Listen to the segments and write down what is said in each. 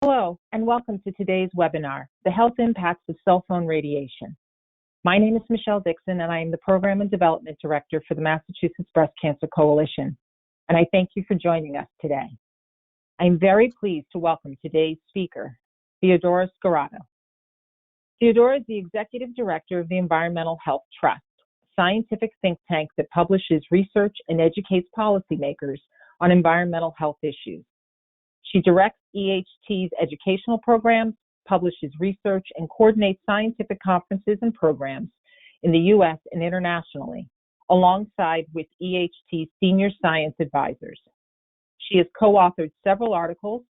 Hello, and welcome to today's webinar, The Health Impacts of Cell Phone Radiation. My name is Michelle Dixon, and I am the Program and Development Director for the Massachusetts Breast Cancer Coalition, and I thank you for joining us today. I am very pleased to welcome today's speaker, Theodore Scarado. Theodora is the Executive Director of the Environmental Health Trust, a scientific think tank that publishes research and educates policymakers on environmental health issues. She directs EHT's educational programs, publishes research, and coordinates scientific conferences and programs in the U.S. and internationally, alongside with EHT's senior science advisors. She has co-authored several articles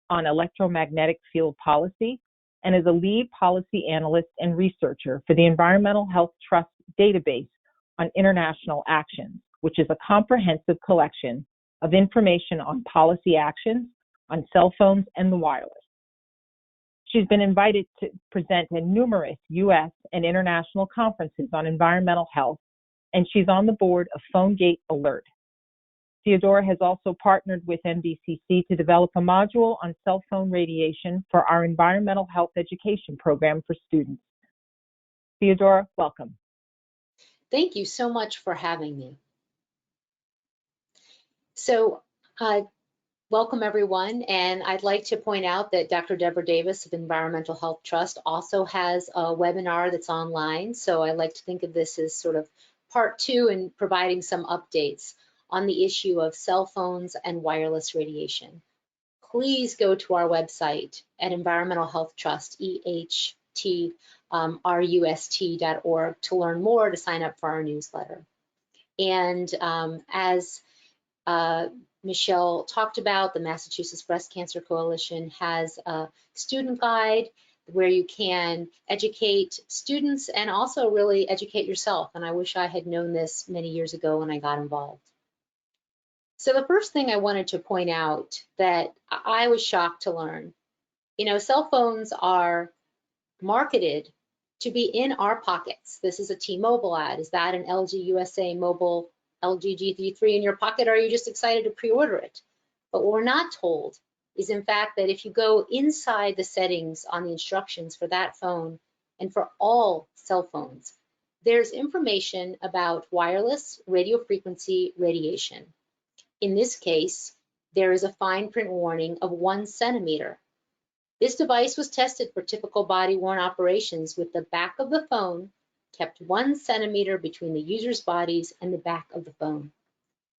on electromagnetic field policy and is a lead policy analyst and researcher for the Environmental Health Trust database on international actions, which is a comprehensive collection of information on policy actions on cell phones and the wireless. She's been invited to present at numerous U.S. and international conferences on environmental health, and she's on the board of PhoneGate Alert. Theodora has also partnered with NBCC to develop a module on cell phone radiation for our environmental health education program for students. Theodora, welcome. Thank you so much for having me. So, welcome everyone, and I'd like to point out that Dr. Deborah Davis of Environmental Health Trust also has a webinar that's online, so I like to think of this as sort of part two in providing some updates on the issue of cell phones and wireless radiation. Please go to our website at Environmental Health Trust, EHTRUST.org, to learn more, to sign up for our newsletter. And as Michelle talked about, the Massachusetts Breast Cancer Coalition has a student guide where you can educate students and also really educate yourself. And I wish I had known this many years ago when I got involved. So the first thing I wanted to point out that I was shocked to learn, cell phones are marketed to be in our pockets. This is a T-Mobile ad. Is that an LG USA Mobile LG G33 in your pocket, or are you just excited to pre-order it? But what we're not told is, in fact, that if you go inside the settings on the instructions for that phone and for all cell phones, there's information about wireless radio frequency radiation. In this case, there is a fine print warning of 1 centimeter. This device was tested for typical body-worn operations with the back of the phone kept 1 centimeter between the user's bodies and the back of the phone.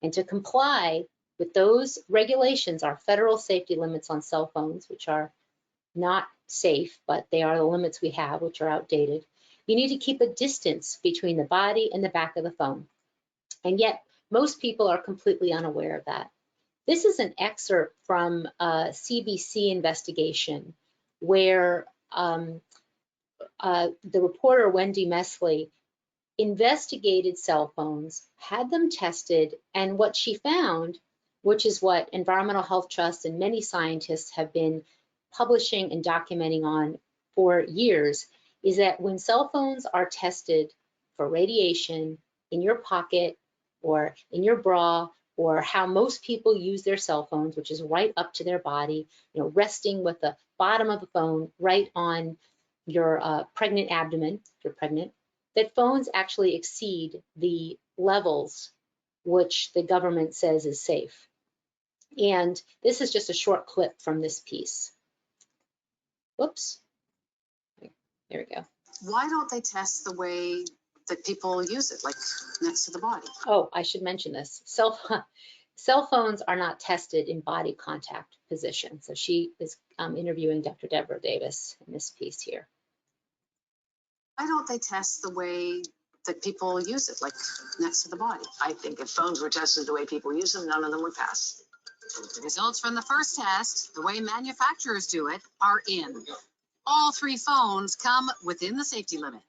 And to comply with those regulations, our federal safety limits on cell phones, which are not safe, but they are the limits we have, which are outdated, you need to keep a distance between the body and the back of the phone. And yet, most people are completely unaware of that. This is an excerpt from a CBC investigation where the reporter, Wendy Mesley, investigated cell phones, had them tested, and what she found, which is what Environmental Health Trust and many scientists have been publishing and documenting on for years, is that when cell phones are tested for radiation in your pocket or in your bra, or how most people use their cell phones, which is right up to their body, resting with the bottom of the phone right on your pregnant abdomen, if you're pregnant, that phones actually exceed the levels which the government says is safe. And this is just a short clip from this piece. Whoops. There we go. Why don't they test the way that people use it, like next to the body? Oh, I should mention this. Cell phones are not tested in body contact position. So she is interviewing Dr. Deborah Davis in this piece here. Why don't they test the way that people use it, like next to the body? I think if phones were tested the way people use them, none of them would pass. The results from the first test, the way manufacturers do it, are in. All 3 phones come within the safety limit.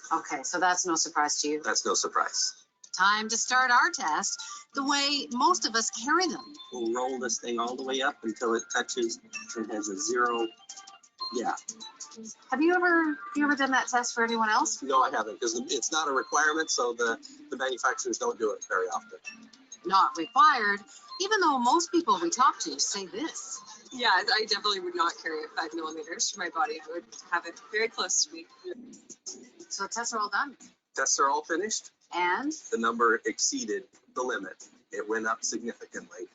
Okay, so that's no surprise to you. That's no surprise. Time to start our test the way most of us carry them. We'll roll this thing all the way up until it touches and has a 0. Yeah. Have you ever done that test for anyone else? No, I haven't, because it's not a requirement, so the manufacturers don't do it very often. Not required, even though most people we talk to say this. Yeah, I definitely would not carry it 5 millimeters for my body. I would have it very close to me. So the tests are all done. Tests are all finished. And The number exceeded the limit. It went up significantly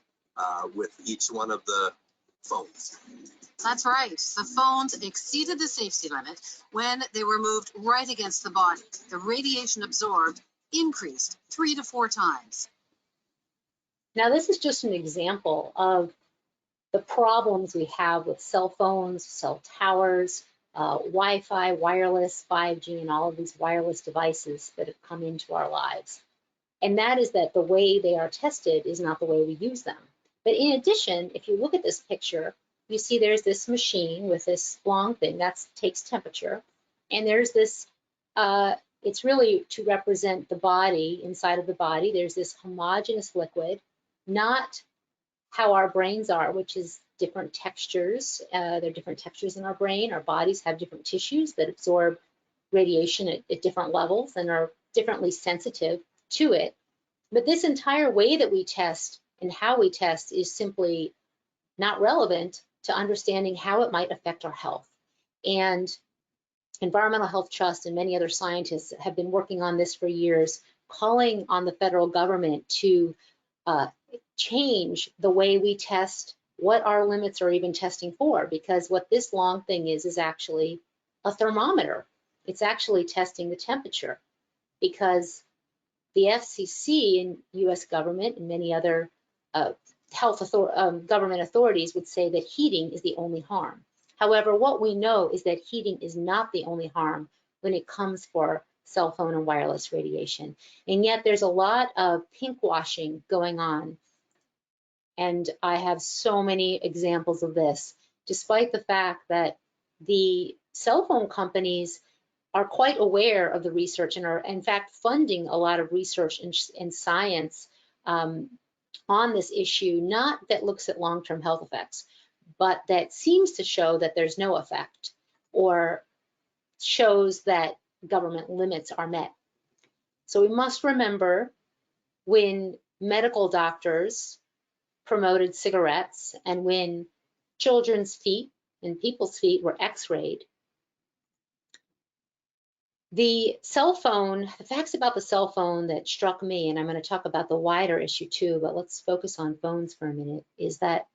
with each one of the phones. that's right. The phones exceeded the safety limit when they were moved right against the body. The radiation absorbed increased 3 to 4 times. Now, this is just an example of the problems we have with cell phones, cell towers, Wi-Fi, wireless, 5G, and all of these wireless devices that have come into our lives. And that is that the way they are tested is not the way we use them. But in addition, if you look at this picture, you see there's this machine with this long thing that takes temperature. And there's this, it's really to represent the body, inside of the body. There's this homogeneous liquid, not how our brains are, which is different textures. There are different textures in our brain. Our bodies have different tissues that absorb radiation at different levels and are differently sensitive to it. But this entire way that we test and how we test is simply not relevant to understanding how it might affect our health. And Environmental Health Trust and many other scientists have been working on this for years, calling on the federal government to change the way we test, what our limits are even testing for, because what this long thing is actually a thermometer. It's actually testing the temperature, because the FCC and US government and many other government authorities would say that heating is the only harm. However, what we know is that heating is not the only harm when it comes for cell phone and wireless radiation. And yet there's a lot of pink washing going on. And I have so many examples of this, despite the fact that the cell phone companies are quite aware of the research and are in fact funding a lot of research and science on this issue, not that looks at long-term health effects, but that seems to show that there's no effect or shows that government limits are met. So we must remember when medical doctors promoted cigarettes and when children's feet and people's feet were x-rayed, the cell phone, the facts about the cell phone that struck me, and I'm going to talk about the wider issue too, but let's focus on phones for a minute, is that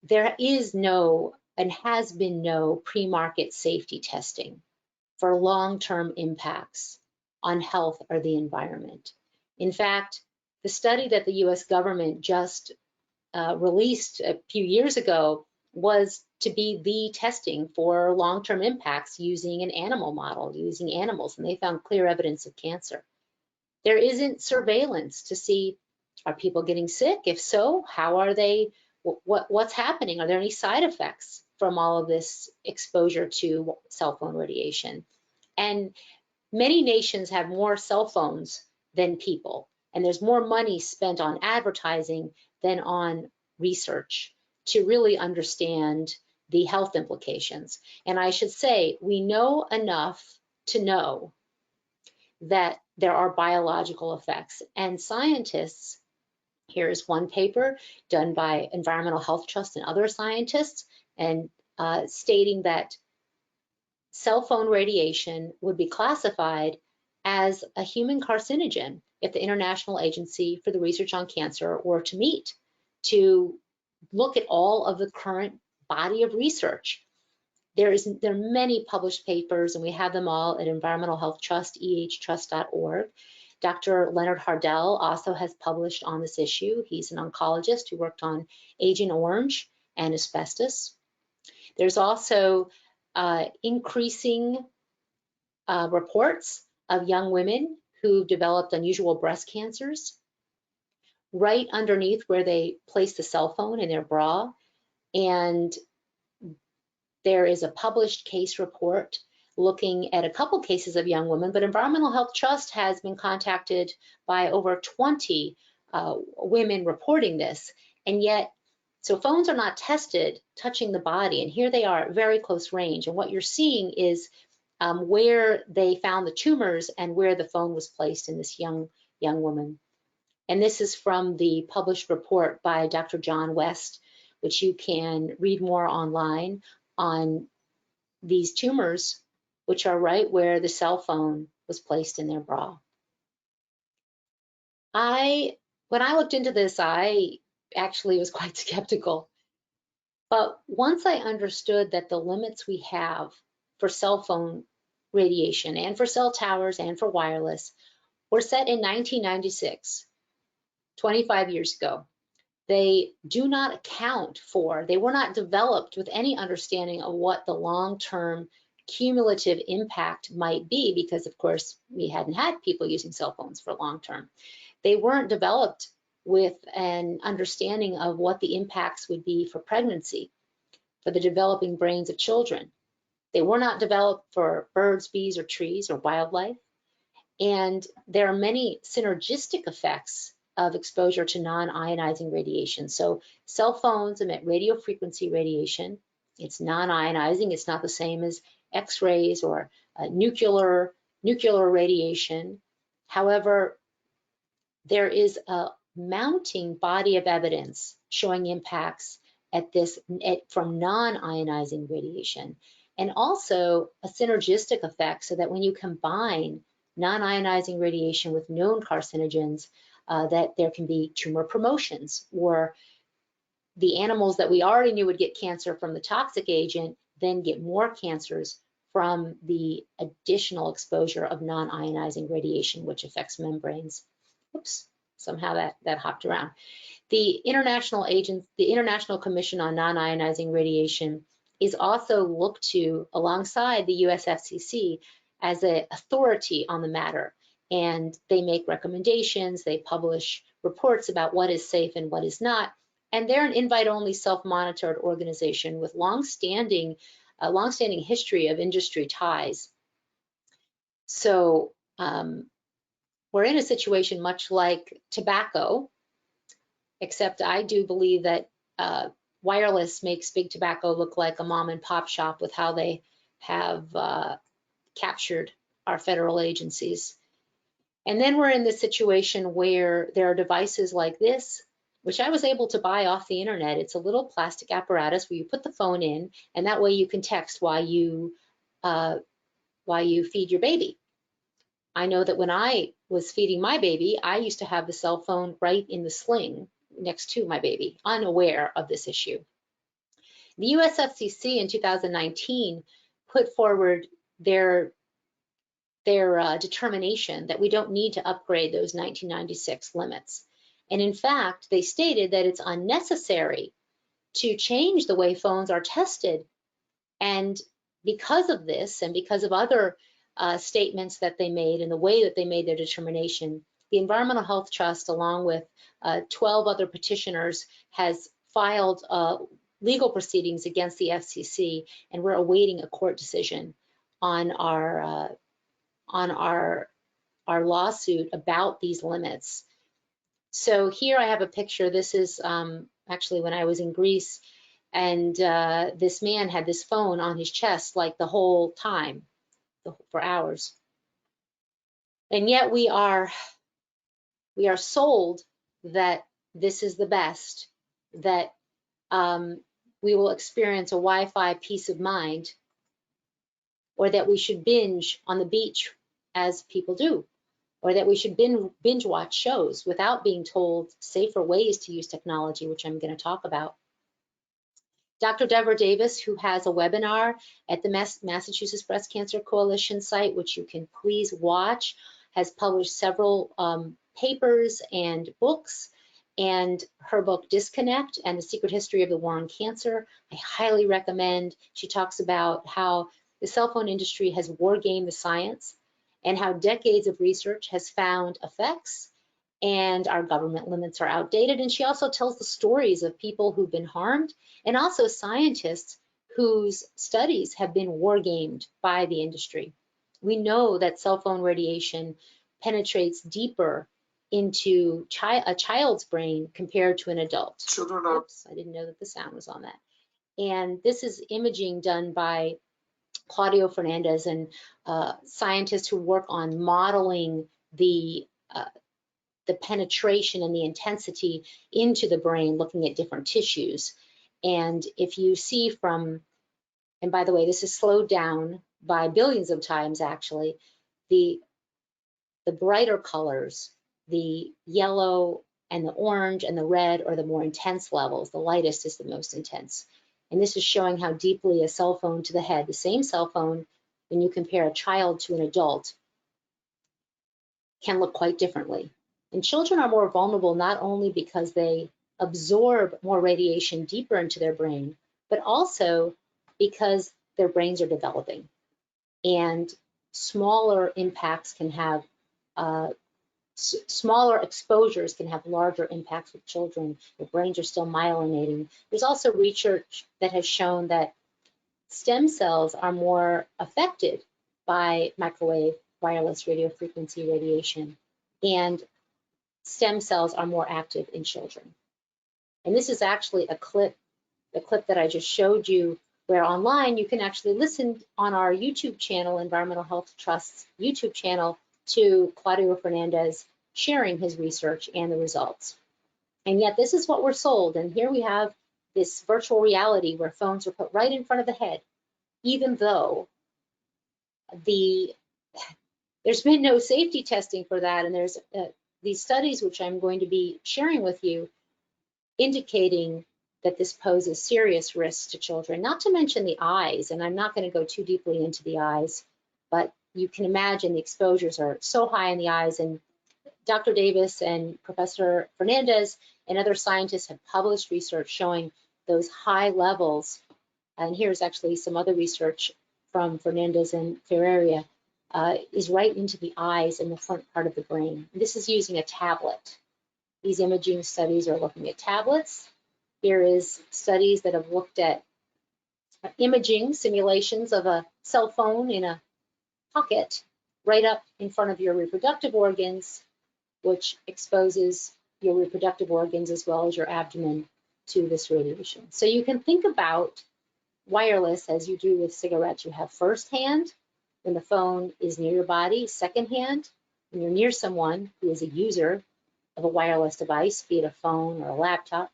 there is no and has been no pre-market safety testing for long-term impacts on health or the environment. In fact, the study that the US government just released a few years ago was to be the testing for long-term impacts using an animal model, using animals, and they found clear evidence of cancer. There isn't surveillance to see, are people getting sick? If so, how are they, what's happening? Are there any side effects from all of this exposure to cell phone radiation? And many nations have more cell phones than people, and there's more money spent on advertising than on research to really understand the health implications. And I should say, we know enough to know that there are biological effects, and scientists, here's one paper done by Environmental Health Trust and other scientists, and stating that cell phone radiation would be classified as a human carcinogen if the International Agency for the Research on Cancer were to meet to look at all of the current body of research. There are many published papers, and we have them all at Environmental Health Trust, ehtrust.org. Dr. Leonard Hardell also has published on this issue. He's an oncologist who worked on Agent Orange and asbestos. There's also increasing reports of young women who developed unusual breast cancers right underneath where they place the cell phone in their bra. And there is a published case report looking at a couple cases of young women, but Environmental Health Trust has been contacted by over 20 women reporting this. And yet, so phones are not tested touching the body, and here they are at very close range. And what you're seeing is where they found the tumors and where the phone was placed in this young woman. And this is from the published report by Dr. John West, which you can read more online on these tumors, which are right where the cell phone was placed in their bra. When I looked into this, I actually was quite skeptical. But once I understood that the limits we have for cell phone radiation and for cell towers and for wireless were set in 1996, 25 years ago, they do not account for, they were not developed with any understanding of what the long-term cumulative impact might be, because of course we hadn't had people using cell phones for long-term. They weren't developed with an understanding of what the impacts would be for pregnancy, for the developing brains of children. They were not developed for birds, bees, or trees, or wildlife. And there are many synergistic effects of exposure to non-ionizing radiation. So cell phones emit radio frequency radiation. It's non-ionizing. It's not the same as X-rays or nuclear radiation. However, there is a mounting body of evidence showing impacts from non-ionizing radiation, and also a synergistic effect, so that when you combine non-ionizing radiation with known carcinogens, that there can be tumor promotions, or the animals that we already knew would get cancer from the toxic agent then get more cancers from the additional exposure of non-ionizing radiation, which affects membranes. Oops, somehow that hopped around. The International Commission on Non-Ionizing Radiation is also looked to alongside the US FCC as an authority on the matter. And they make recommendations, they publish reports about what is safe and what is not. And they're an invite-only self-monitored organization with long-standing history of industry ties. So we're in a situation much like tobacco, except I do believe that wireless makes big tobacco look like a mom and pop shop with how they have captured our federal agencies. And then we're in this situation where there are devices like this, which I was able to buy off the internet. It's a little plastic apparatus where you put the phone in, and that way you can text while you feed your baby. I know that when I was feeding my baby, I used to have the cell phone right in the sling next to my baby, unaware of this issue. The US FCC in 2019 put forward their determination that we don't need to upgrade those 1996 limits. And in fact, they stated that it's unnecessary to change the way phones are tested. And because of this, and because of other statements that they made and the way that they made their determination, the Environmental Health Trust, along with 12 other petitioners, has filed legal proceedings against the FCC, and we're awaiting a court decision on our lawsuit about these limits. So here I have a picture. This is actually when I was in Greece, and this man had this phone on his chest like the whole time, for hours. And yet we are sold that this is the best, that we will experience a Wi-Fi peace of mind, or that we should binge on the beach as people do, or that we should binge watch shows without being told safer ways to use technology, which I'm going to talk about. Dr. Deborah Davis, who has a webinar at the Massachusetts Breast Cancer Coalition site, which you can please watch, has published several papers and books, and her book Disconnect and the Secret History of the War on Cancer, I highly recommend. She talks about how the cell phone industry has war-gamed the science, and how decades of research has found effects, and our government limits are outdated. And she also tells the stories of people who've been harmed, and also scientists whose studies have been war-gamed by the industry. We know that cell phone radiation penetrates deeper into a child's brain compared to an adult. Oops, I didn't know that the sound was on that. And this is imaging done by Claudio Fernandez and scientists who work on modeling the penetration and the intensity into the brain, looking at different tissues. And if you see from, and by the way, this is slowed down by billions of times actually, the brighter colors, the yellow and the orange and the red are the more intense levels. The lightest is the most intense. And this is showing how deeply a cell phone to the head, the same cell phone, when you compare a child to an adult, can look quite differently. And children are more vulnerable not only because they absorb more radiation deeper into their brain, but also because their brains are developing. And smaller impacts can have, smaller exposures can have larger impacts with children. Their brains are still myelinating. There's also research that has shown that stem cells are more affected by microwave wireless radio frequency radiation, and stem cells are more active in children. And this is actually a clip, the clip that I just showed you, where online you can actually listen on our YouTube channel, Environmental Health Trust's YouTube channel, to Claudio Fernandez sharing his research and the results. And yet this is what we're sold. And here we have this virtual reality where phones are put right in front of the head, even though there's been no safety testing for that. And there's these studies, which I'm going to be sharing with you, indicating that this poses serious risks to children, not to mention the eyes. And I'm not going to go too deeply into the eyes, but you can imagine the exposures are so high in the eyes. And Dr. Davis and Professor Fernandez and other scientists have published research showing those high levels. And here's actually some other research from Fernandez and Ferreira, is right into the eyes and the front part of the brain. This is using a tablet. These imaging studies are looking at tablets. Here is studies that have looked at imaging simulations of a cell phone in a pocket right up in front of your reproductive organs, which exposes your reproductive organs as well as your abdomen to this radiation. So you can think about wireless as you do with cigarettes. You have first hand when the phone is near your body, second hand when you're near someone who is a user of a wireless device, be it a phone or a laptop,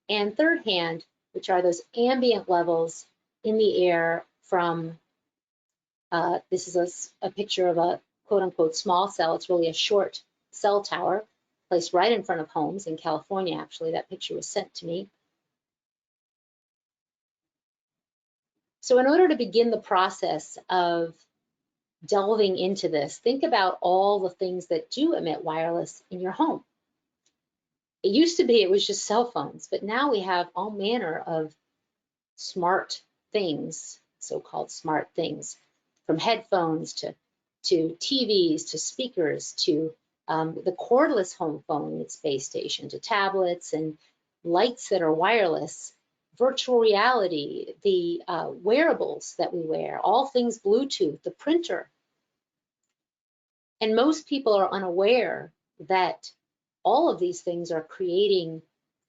and third hand, which are those ambient levels in the air from, this is a picture of a quote unquote small cell. It's really a short cell tower placed right in front of homes in California. Actually, that picture was sent to me. So in order to begin the process of delving into this, think about all the things that do emit wireless in your home. It used to be it was just cell phones, but now we have all manner of smart things, so-called smart things, from headphones to TVs, to speakers, to the cordless home phone and its base station, to tablets and lights that are wireless, virtual reality, the wearables that we wear, all things Bluetooth, the printer. And most people are unaware that all of these things are creating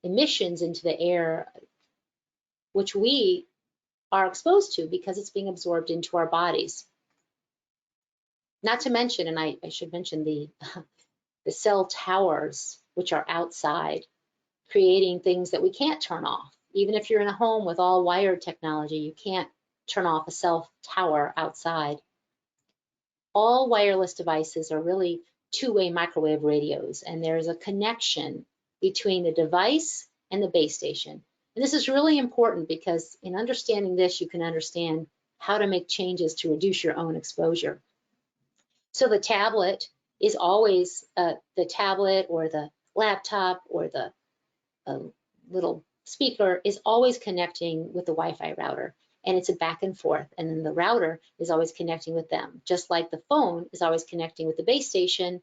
emissions into the air, which we are exposed to because it's being absorbed into our bodies. Not to mention, and I should mention the cell towers, which are outside, creating things that we can't turn off. Even if you're in a home with all wired technology, you can't turn off a cell tower outside. All wireless devices are really two-way microwave radios, and there's a connection between the device and the base station. And this is really important because in understanding this, you can understand how to make changes to reduce your own exposure. So the tablet is always, the tablet or the laptop or the little speaker is always connecting with the Wi-Fi router. And it's a back and forth. And then the router is always connecting with them, just like the phone is always connecting with the base station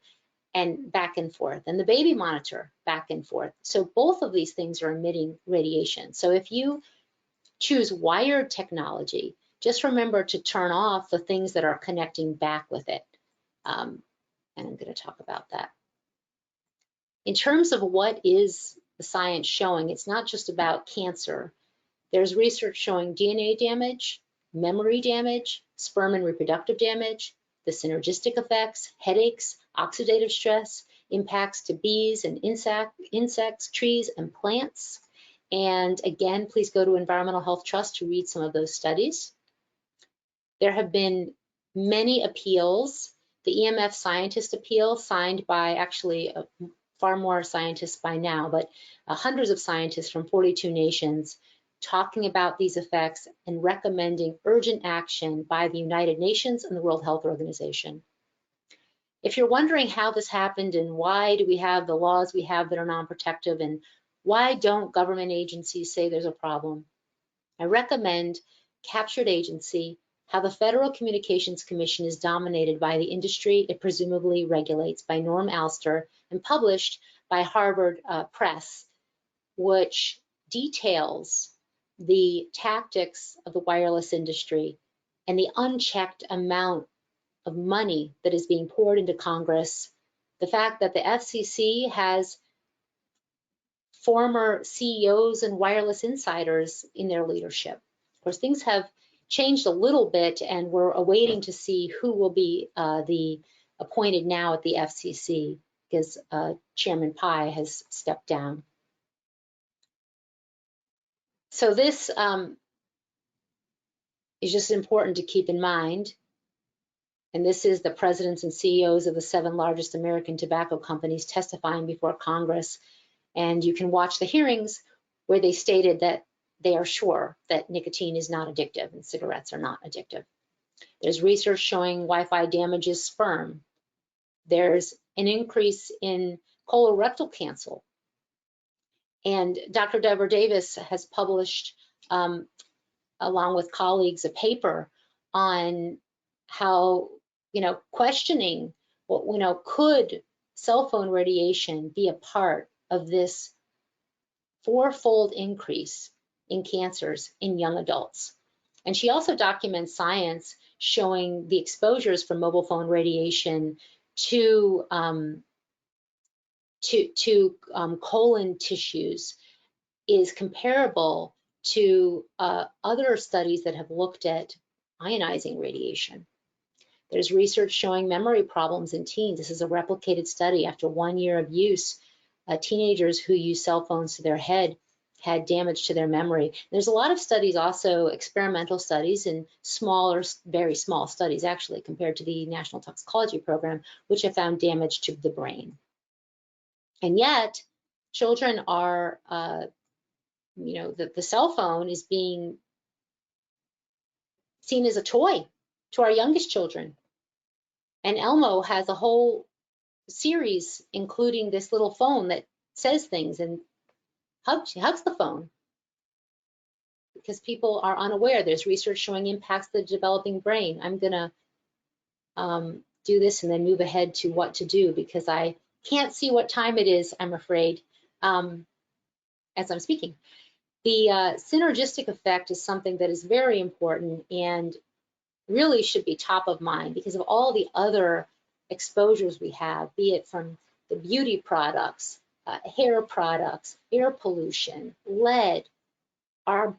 and back and forth, and the baby monitor back and forth. So both of these things are emitting radiation. So if you choose wired technology, just remember to turn off the things that are connecting back with it. And I'm going to talk about that. In terms of what is the science showing, it's not just about cancer. There's research showing DNA damage, memory damage, sperm and reproductive damage, the synergistic effects, headaches, oxidative stress, impacts to bees and insects, trees, and plants. And again, please go to Environmental Health Trust to read some of those studies. There have been many appeals. The EMF scientist appeal signed by actually far more scientists by now, but hundreds of scientists from 42 nations talking about these effects and recommending urgent action by the United Nations and the World Health Organization. If you're wondering how this happened and why do we have the laws we have that are non-protective and why don't government agencies say there's a problem, I recommend Captured Agency, how the Federal Communications Commission is dominated by the industry it presumably regulates, by Norm Alster, and published by Harvard Press, which details the tactics of the wireless industry and the unchecked amount of money that is being poured into Congress, the fact that the FCC has former CEOs and wireless insiders in their leadership. Of course, things have changed a little bit, and we're awaiting to see who will be the appointed now at the FCC, because Chairman Pai has stepped down. So this is just important to keep in mind. And this is the presidents and CEOs of the 7 largest American tobacco companies testifying before Congress. And you can watch the hearings where they stated that they are sure that nicotine is not addictive and cigarettes are not addictive. There's research showing Wi-Fi damages sperm. There's an increase in colorectal cancer. And Dr. Deborah Davis has published, along with colleagues, a paper on how, questioning, could cell phone radiation be a part of this 4-fold increase in cancers in young adults. And she also documents science showing the exposures from mobile phone radiation to colon tissues is comparable to other studies that have looked at ionizing radiation. There's research showing memory problems in teens. This is a replicated study. After 1 year of use, teenagers who use cell phones to their head had damage to their memory. There's a lot of studies, also experimental studies and smaller, very small studies actually, compared to the National Toxicology Program, which have found damage to the brain. And yet, children are, the cell phone is being seen as a toy to our youngest children. And Elmo has a whole series, including this little phone that says things and hugs the phone, because people are unaware. There's research showing impacts to the developing brain. I'm gonna do this and then move ahead to what to do, because I can't see what time it is, I'm afraid, as I'm speaking. The synergistic effect is something that is very important and really should be top of mind because of all the other exposures we have, be it from the beauty products, hair products, air pollution, lead, our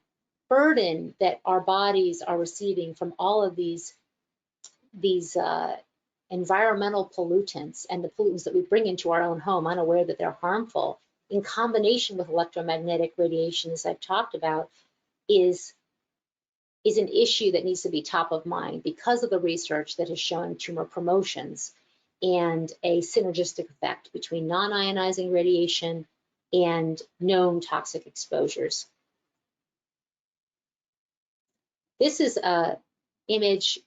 burden that our bodies are receiving from all of these environmental pollutants and the pollutants that we bring into our own home, unaware that they're harmful, in combination with electromagnetic radiation, as I've talked about, is an issue that needs to be top of mind because of the research that has shown tumor promotions and a synergistic effect between non-ionizing radiation and known toxic exposures. This is an image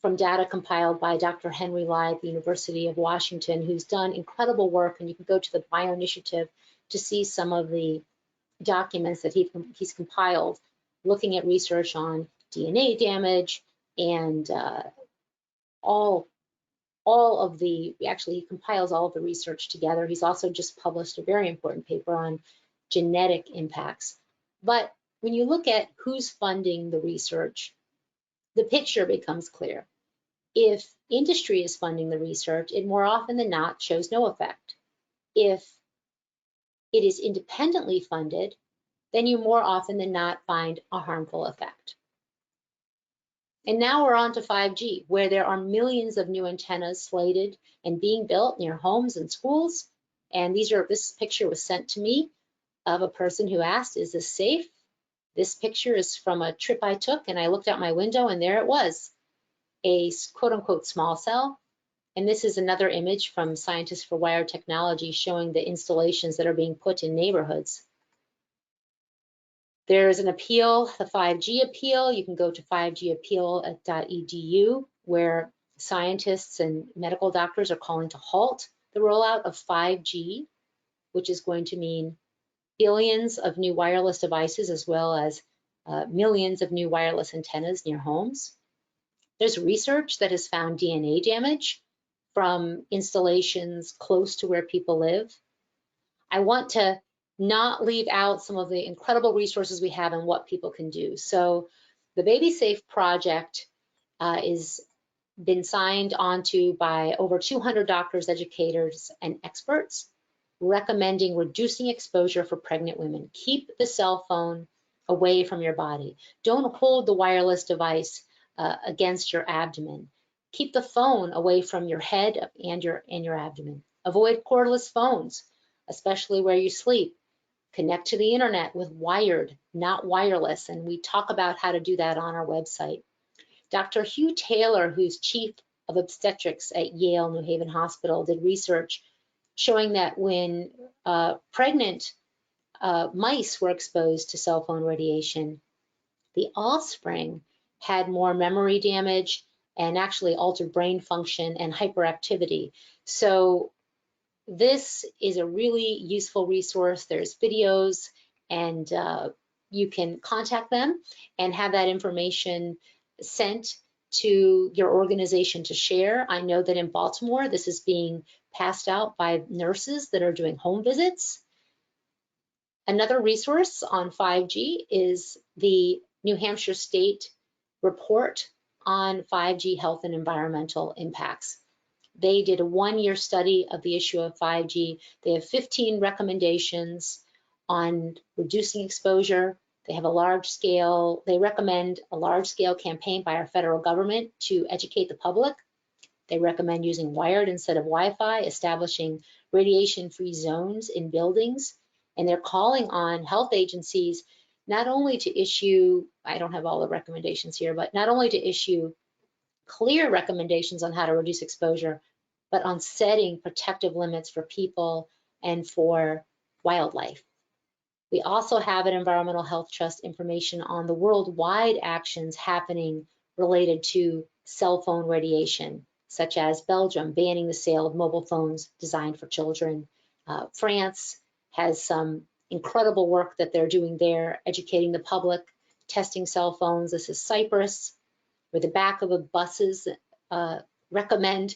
from data compiled by Dr. Henry Lai at the University of Washington, who's done incredible work, and you can go to the Bio Initiative to see some of the documents that he's compiled, looking at research on DNA damage and all of the, actually he compiles all of the research together. He's also just published a very important paper on genetic impacts. But when you look at who's funding the research, the picture becomes clear. If industry is funding the research, it more often than not shows no effect. If it is independently funded, then you more often than not find a harmful effect. And now we're on to 5G, where there are millions of new antennas slated and being built near homes and schools. And this picture was sent to me of a person who asked, is this safe? This picture is from a trip I took, and I looked out my window and there it was, a quote unquote small cell. And this is another image from Scientists for Wire Technology showing the installations that are being put in neighborhoods. There's an appeal, the 5G appeal. You can go to 5gappeal.edu, where scientists and medical doctors are calling to halt the rollout of 5G, which is going to mean billions of new wireless devices as well as millions of new wireless antennas near homes. There's research that has found DNA damage from installations close to where people live. I want to not leave out some of the incredible resources we have and what people can do. So the Baby Safe project is been signed onto by over 200 doctors, educators, and experts, recommending reducing exposure for pregnant women. Keep the cell phone away from your body. Don't hold the wireless device against your abdomen. Keep the phone away from your head and your abdomen. Avoid cordless phones, especially where you sleep. Connect to the internet with wired, not wireless, and we talk about how to do that on our website. Dr. Hugh Taylor, who's chief of obstetrics at Yale New Haven Hospital, did research showing that when pregnant mice were exposed to cell phone radiation, the offspring had more memory damage and actually altered brain function and hyperactivity. So this is a really useful resource. There's videos, and you can contact them and have that information sent to your organization to share. I know that in Baltimore, this is being passed out by nurses that are doing home visits. Another resource on 5G is the New Hampshire State report on 5G health and environmental impacts. They did a one-year study of the issue of 5G. They have 15 recommendations on reducing exposure. They have they recommend a large-scale campaign by our federal government to educate the public. They recommend using wired instead of Wi-Fi, establishing radiation-free zones in buildings, and they're calling on health agencies not only to issue, I don't have all the recommendations here, but not only to issue clear recommendations on how to reduce exposure, but on setting protective limits for people and for wildlife. We also have an Environmental Health Trust information on the worldwide actions happening related to cell phone radiation, such as Belgium banning the sale of mobile phones designed for children. France has some incredible work that they're doing there, educating the public, testing cell phones. This is Cyprus, where the back of the buses recommend,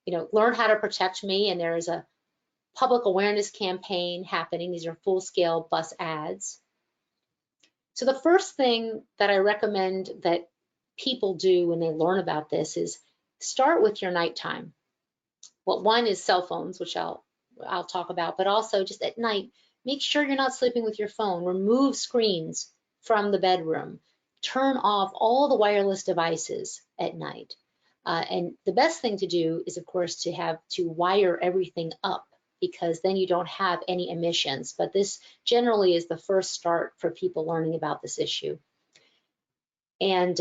learn how to protect me, and there is a public awareness campaign happening. These are full-scale bus ads. So the first thing that I recommend that people do when they learn about this is start with your nighttime. Well, one is cell phones, which I'll talk about, but also just at night, make sure you're not sleeping with your phone. Remove screens from the bedroom. Turn off all the wireless devices at night. And the best thing to do is, of course, to wire everything up, because then you don't have any emissions. But this generally is the first start for people learning about this issue. And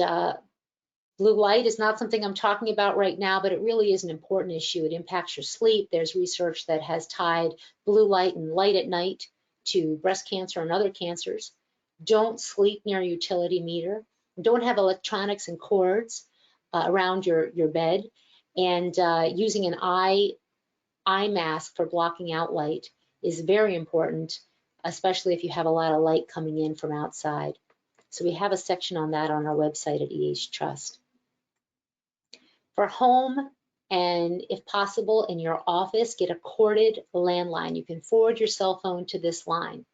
blue light is not something I'm talking about right now, but it really is an important issue. It impacts your sleep. There's research that has tied blue light and light at night to breast cancer and other cancers. Don't sleep near a utility meter. Don't have electronics and cords around your bed. And using an eye mask for blocking out light is very important, especially if you have a lot of light coming in from outside. So we have a section on that on our website at EH Trust. For home, and if possible in your office, get a corded landline. You can forward your cell phone to this line.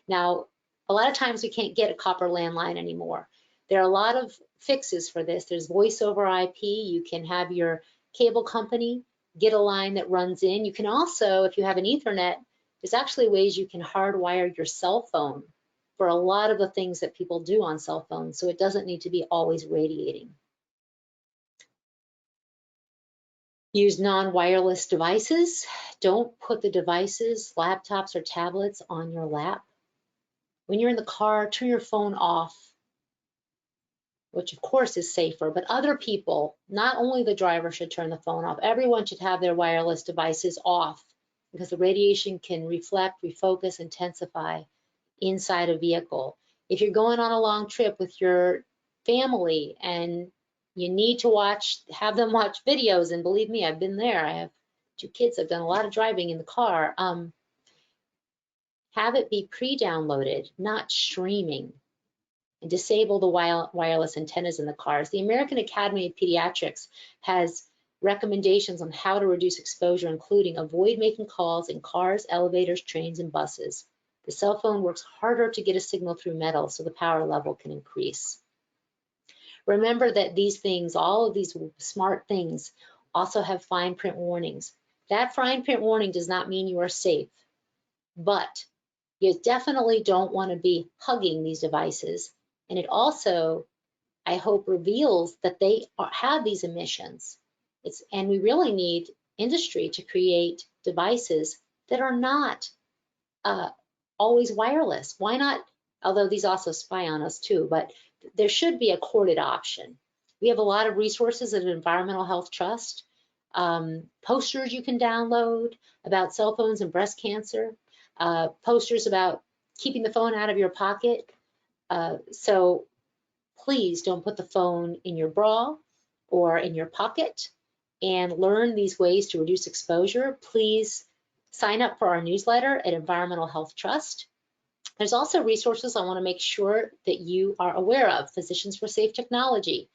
Now, a lot of times we can't get a copper landline anymore. There are a lot of fixes for this. There's voice over IP. You can have your cable company get a line that runs in. You can also, if you have an Ethernet, there's actually ways you can hardwire your cell phone for a lot of the things that people do on cell phones, so it doesn't need to be always radiating. Use non-wireless devices. Don't put the devices, laptops or tablets on your lap. When you're in the car, turn your phone off, which of course is safer, but other people, not only the driver should turn the phone off, everyone should have their wireless devices off because the radiation can reflect, refocus, intensify inside a vehicle. If you're going on a long trip with your family and you need to have them watch videos, and believe me, I've been there. I have 2 kids. I've done a lot of driving in the car. Have it be pre-downloaded, not streaming, and disable the wireless antennas in the cars. The American Academy of Pediatrics has recommendations on how to reduce exposure, including avoid making calls in cars, elevators, trains, and buses. The cell phone works harder to get a signal through metal, so the power level can increase. Remember that these things, all of these smart things, also have fine print warnings. That fine print warning does not mean you are safe, but you definitely don't want to be hugging these devices. And it also, I hope, reveals that they have these emissions. And we really need industry to create devices that are not always wireless. Why not? Although these also spy on us too, but there should be a corded option. We have a lot of resources at Environmental Health Trust, posters you can download about cell phones and breast cancer, posters about keeping the phone out of your pocket. So please don't put the phone in your bra or in your pocket, and learn these ways to reduce exposure. Please sign up for our newsletter at Environmental Health Trust. There's also resources I want to make sure that you are aware of. Physicians for Safe Technology.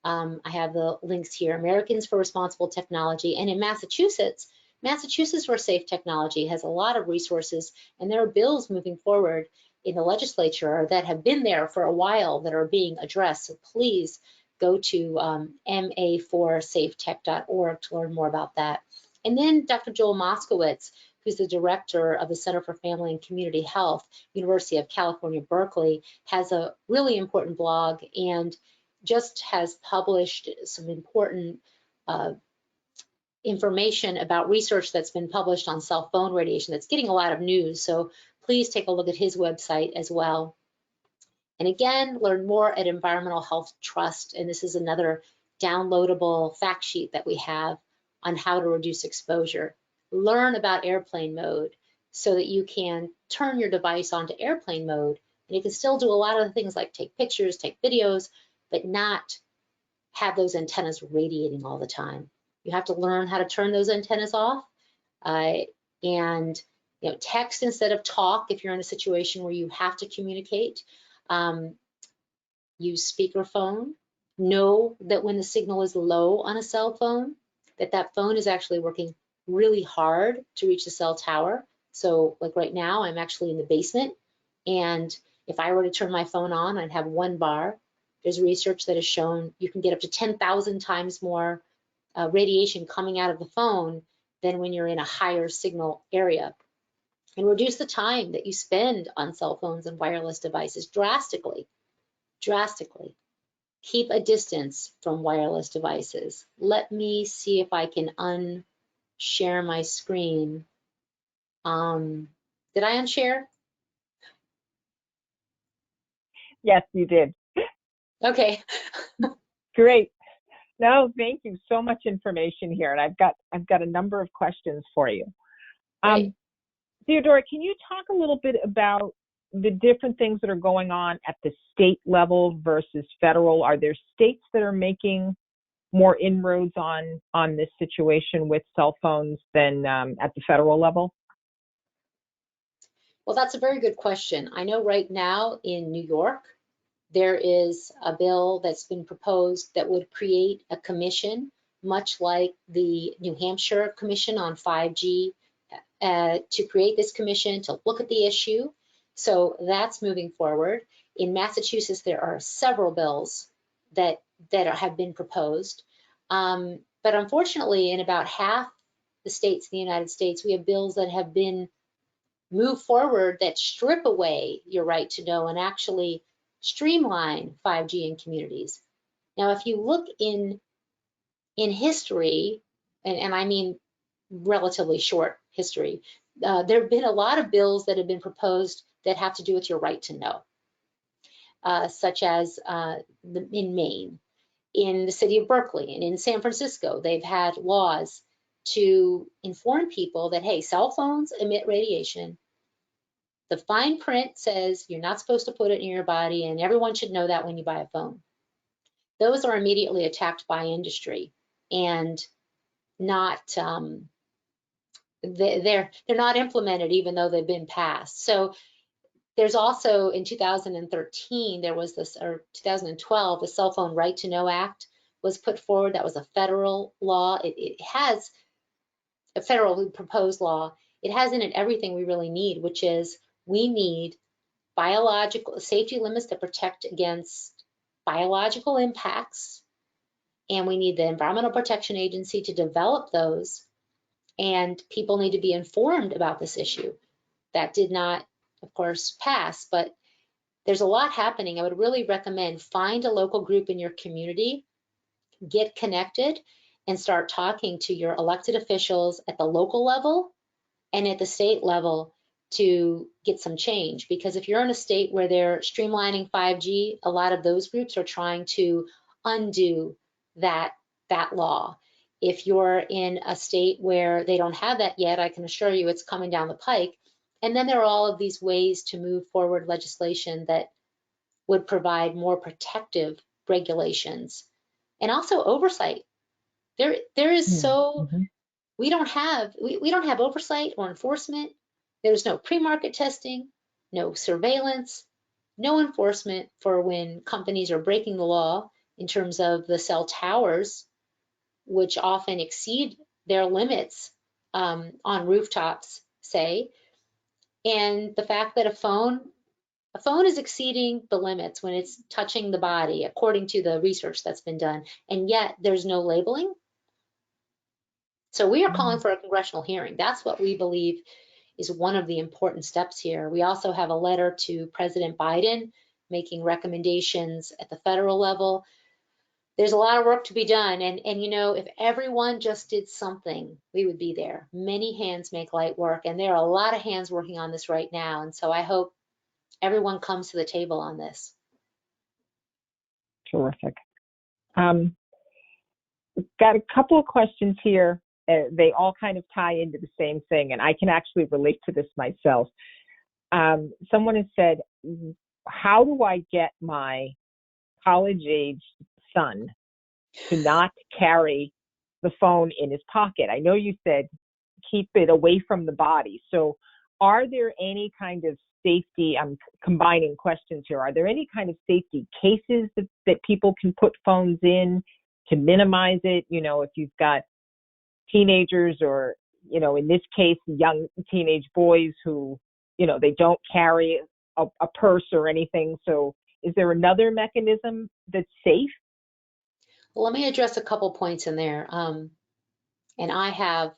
I have the links here. Americans for Responsible Technology. And in Massachusetts, Massachusetts for Safe Technology has a lot of resources, and there are bills moving forward in the legislature that have been there for a while that are being addressed. So please go to ma4safetech.org to learn more about that. And then Dr. Joel Moskowitz, who's the director of the Center for Family and Community Health, University of California, Berkeley, has a really important blog and just has published some important information about research that's been published on cell phone radiation that's getting a lot of news. So please take a look at his website as well. And again, learn more at Environmental Health Trust. And this is another downloadable fact sheet that we have on how to reduce exposure. Learn about airplane mode so that you can turn your device onto airplane mode, and you can still do a lot of the things like take pictures, take videos, but not have those antennas radiating all the time. You have to learn how to turn those antennas off and text instead of talk if you're in a situation where you have to communicate. Use speakerphone. Know that when the signal is low on a cell phone, that phone is actually working really hard to reach the cell tower. So like right now, I'm actually in the basement, and if I were to turn my phone on, I'd have 1 bar. There's research that has shown you can get up to 10,000 times more radiation coming out of the phone than when you're in a higher signal area. And reduce the time that you spend on cell phones and wireless devices drastically, drastically. Keep a distance from wireless devices. Let me see if I can unshare my screen. Did I unshare? Yes, you did. Okay. Great. No, thank you. So much information here, and I've got a number of questions for you. Theodora, can you talk a little bit about the different things that are going on at the state level versus federal? Are there states that are making more inroads on this situation with cell phones than at the federal level? Well, that's a very good question. I know right now in New York, there is a bill that's been proposed that would create a commission, much like the New Hampshire Commission on 5G, to create this commission to look at the issue. So that's moving forward. In Massachusetts, there are several bills that have been proposed. But unfortunately, in about half the states in the United States, we have bills that have been moved forward that strip away your right to know and actually streamline 5G in communities. Now, if you look in history, and I mean relatively short history, there have been a lot of bills that have been proposed that have to do with your right to know, such as in Maine, in the city of Berkeley, and in San Francisco. They've had laws to inform people that, hey, cell phones emit radiation. The fine print says you're not supposed to put it in your body, and everyone should know that when you buy a phone. Those are immediately attacked by industry, and not they're not implemented even though they've been passed. So there's also, in 2013, there was this, or 2012, the Cell Phone Right to Know Act was put forward. That was a federal law. It has a federally proposed law. It has in it everything we really need, which is we need biological safety limits that protect against biological impacts, and we need the Environmental Protection Agency to develop those, and people need to be informed about this issue. That did not, of course, pass, but there's a lot happening. I would really recommend find a local group in your community, get connected, and start talking to your elected officials at the local level and at the state level to get some change. Because if you're in a state where they're streamlining 5G, a lot of those groups are trying to undo that law. If you're in a state where they don't have that yet, I can assure you it's coming down the pike. And then there are all of these ways to move forward legislation that would provide more protective regulations and also oversight. There is so, we don't have oversight or enforcement. There's no pre-market testing, no surveillance, no enforcement for when companies are breaking the law in terms of the cell towers, which often exceed their limits on rooftops, say. And the fact that a phone is exceeding the limits when it's touching the body, according to the research that's been done, and yet there's no labeling. So we are calling for a congressional hearing. That's what we believe is one of the important steps here. We also have a letter to President Biden making recommendations at the federal level. There's a lot of work to be done, and you know, if everyone just did something, we would be there. Many hands make light work, and there are a lot of hands working on this right now, and so I hope everyone comes to the table on this. Terrific. Got a couple of questions here. They all kind of tie into the same thing, and I can actually relate to this myself. Someone has said, how do I get my college-age son to not carry the phone in his pocket? I know you said keep it away from the body. So are there any kind of safety, I'm combining questions here, are there any kind of safety cases that people can put phones in to minimize it? You know, if you've got teenagers or, you know, in this case, young teenage boys who, you know, they don't carry a purse or anything. So is there another mechanism that's safe? Well, let me address a couple points in there. And I have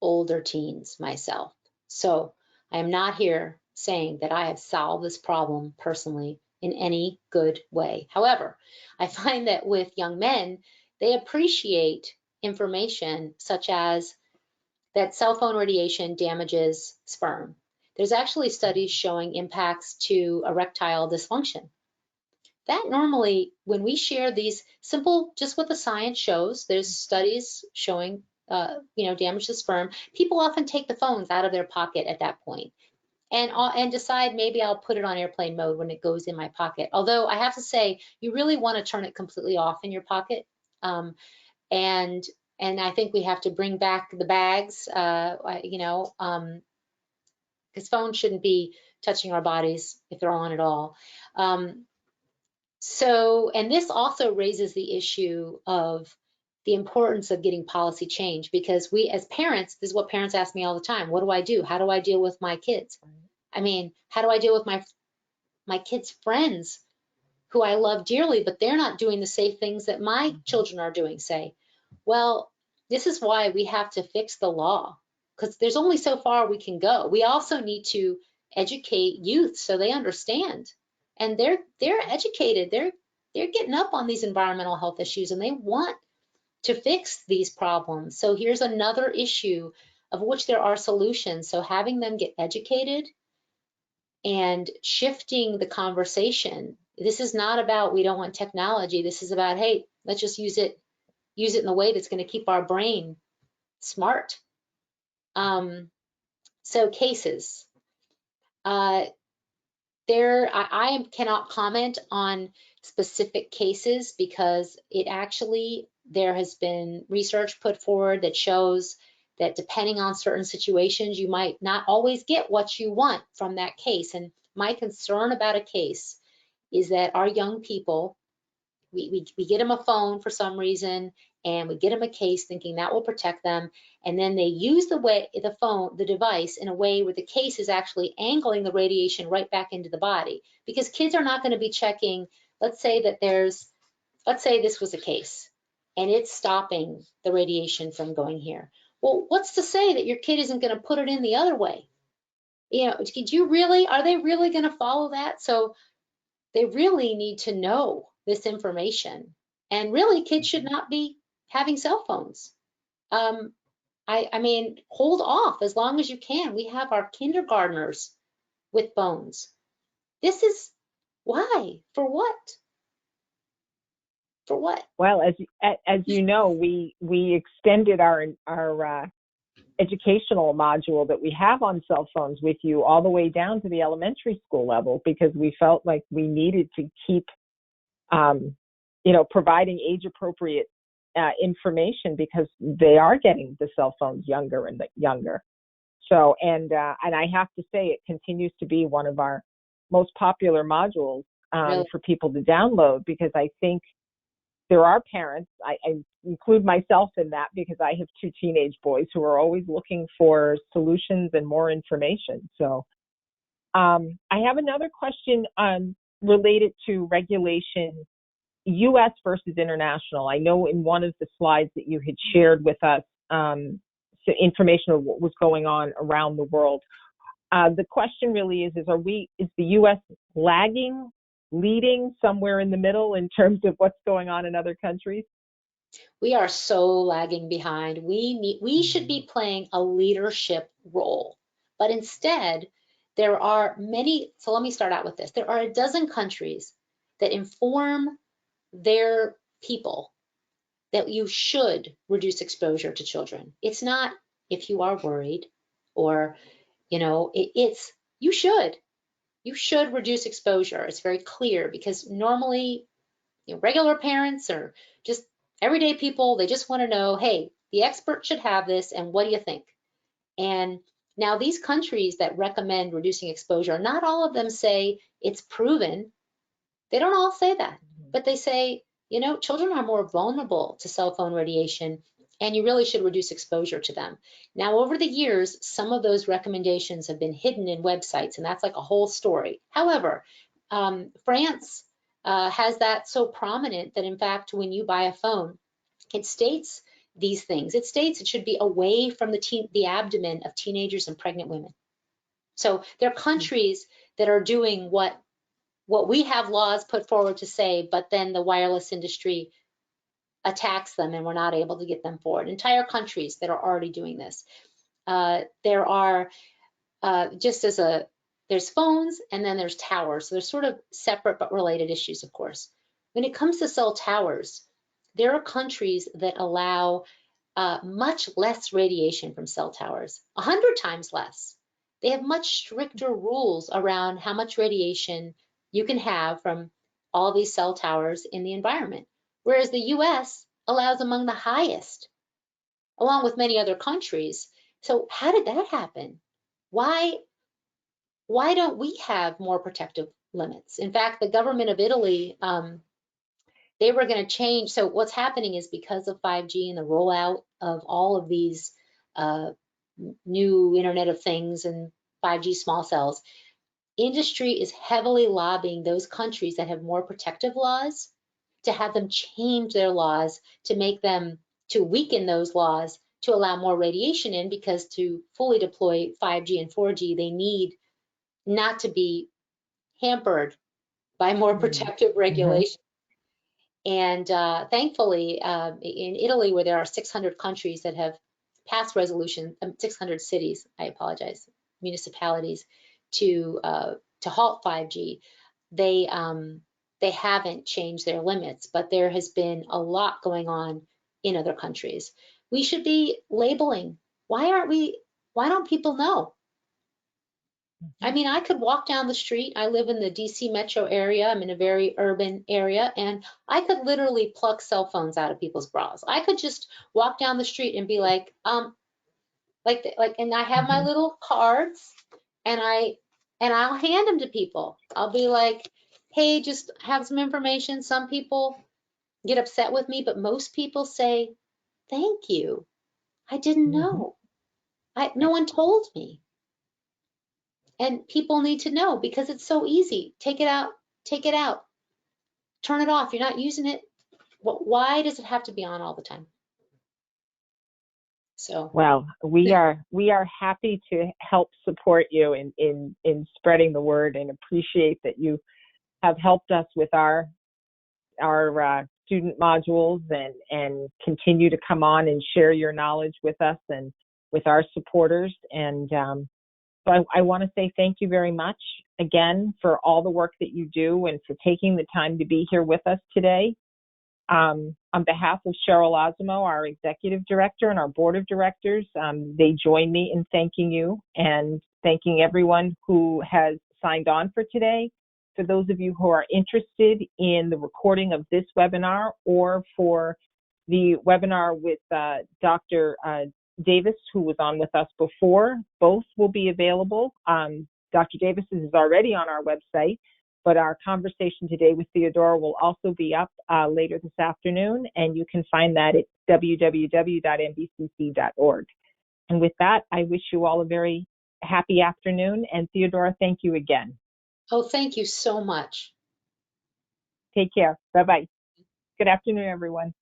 older teens myself. So I am not here saying that I have solved this problem personally in any good way. However, I find that with young men, they appreciate information such as that cell phone radiation damages sperm. There's actually studies showing impacts to erectile dysfunction. That normally, when we share these simple, just what the science shows, there's studies showing, you know, damage to sperm. People often take the phones out of their pocket at that point and decide maybe I'll put it on airplane mode when it goes in my pocket. Although I have to say, you really want to turn it completely off in your pocket. And I think we have to bring back the bags, you know, because phones shouldn't be touching our bodies if they're on at all. So, and this also raises the issue of the importance of getting policy change, because we as parents, this is what parents ask me all the time, what do I do? How do I deal with my kids? I mean, how do I deal with my kids' friends who I love dearly, but they're not doing the safe things that my children are doing, say? Well, this is why we have to fix the law, because there's only so far we can go. We also need to educate youth so they understand. And they're educated. They're getting up on these environmental health issues, and they want to fix these problems. So here's another issue of which there are solutions. So having them get educated and shifting the conversation. This is not about we don't want technology. This is about, hey, let's just use it in a way that's going to keep our brain smart. So cases. I cannot comment on specific cases because there has been research put forward that shows that depending on certain situations, you might not always get what you want from that case. And my concern about a case is that our young people, we get them a phone for some reason, and we get them a case thinking that will protect them, and then they use the device in a way where the case is actually angling the radiation right back into the body, because kids are not going to be checking. Let's say this was a case and it's stopping the radiation from going here. Well, what's to say that your kid isn't going to put it in the other way? You know, are they really going to follow that? So they really need to know this information. And really, kids should not be having cell phones. I mean, hold off as long as you can. We have our kindergartners with phones. This is why? For what? For what? Well, as you know, we extended our educational module that we have on cell phones with you all the way down to the elementary school level, because we felt like we needed to keep, providing age-appropriate information, because they are getting the cell phones younger and younger. So, and I have to say, it continues to be one of our most popular modules Really? for people to download, because I think there are parents, I include myself in that, because I have 2 teenage boys who are always looking for solutions and more information. So I have another question related to regulation, U.S. versus international. I know in one of the slides that you had shared with us some information of what was going on around the world. The question really is the U.S. lagging, leading, somewhere in the middle in terms of what's going on in other countries? We are so lagging behind. We should be playing a leadership role, but instead there are many. So let me start out with this. There are a dozen countries that inform their people that you should reduce exposure to children. It's not if you are worried, or it's you should reduce exposure. It's very clear, because normally regular parents or just everyday people, they just want to know, hey, the expert should have this, and what do you think? And now these countries that recommend reducing exposure, not all of them say it's proven. They don't all say that, but they say, children are more vulnerable to cell phone radiation, and you really should reduce exposure to them. Now, over the years, some of those recommendations have been hidden in websites, and that's like a whole story. However, France has that so prominent that, in fact, when you buy a phone, it states these things. It states it should be away from the abdomen of teenagers and pregnant women. So there are countries that are doing what we have laws put forward to say, but then the wireless industry attacks them and we're not able to get them forward. Entire countries that are already doing this. There are, there's phones, and then there's towers. So they're sort of separate but related issues, of course. When it comes to cell towers, there are countries that allow much less radiation from cell towers, 100 times less. They have much stricter rules around how much radiation you can have from all these cell towers in the environment, whereas the US allows among the highest, along with many other countries. So how did that happen? Why don't we have more protective limits? In fact, the government of Italy, they were going to change. So what's happening is, because of 5G and the rollout of all of these new Internet of Things and 5G small cells, industry is heavily lobbying those countries that have more protective laws to have them change their laws, to weaken those laws to allow more radiation in, because to fully deploy 5G and 4G, they need not to be hampered by more protective regulation. And thankfully, in Italy, where there are 600 countries that have passed resolution, 600 cities, I apologize, municipalities, to to halt 5G, they haven't changed their limits, but there has been a lot going on in other countries. We should be labeling. Why don't people know? I mean, I could walk down the street. I live in the DC metro area. I'm in a very urban area, and I could literally pluck cell phones out of people's bras. I could just walk down the street and be like, and I have my little cards, and I'll hand them to people. I'll be like, hey, just have some information. Some people get upset with me, but most people say, thank you. I didn't know. No one told me. And people need to know because it's so easy. Take it out, turn it off. You're not using it. Why does it have to be on all the time? So, well, we are happy to help support you in spreading the word, and appreciate that you have helped us with our student modules, and continue to come on and share your knowledge with us and with our supporters. And so I want to say thank you very much again for all the work that you do and for taking the time to be here with us today. On behalf of Cheryl Osimo, our executive director, and our board of directors, they join me in thanking you and thanking everyone who has signed on for today. For those of you who are interested in the recording of this webinar or for the webinar with Dr. Davis, who was on with us before, both will be available. Dr. Davis is already on our website, but our conversation today with Theodora will also be up later this afternoon, and you can find that at www.nbcc.org. And with that, I wish you all a very happy afternoon, and Theodora, thank you again. oh, thank you so much. Take care. Bye-bye. Good afternoon, everyone.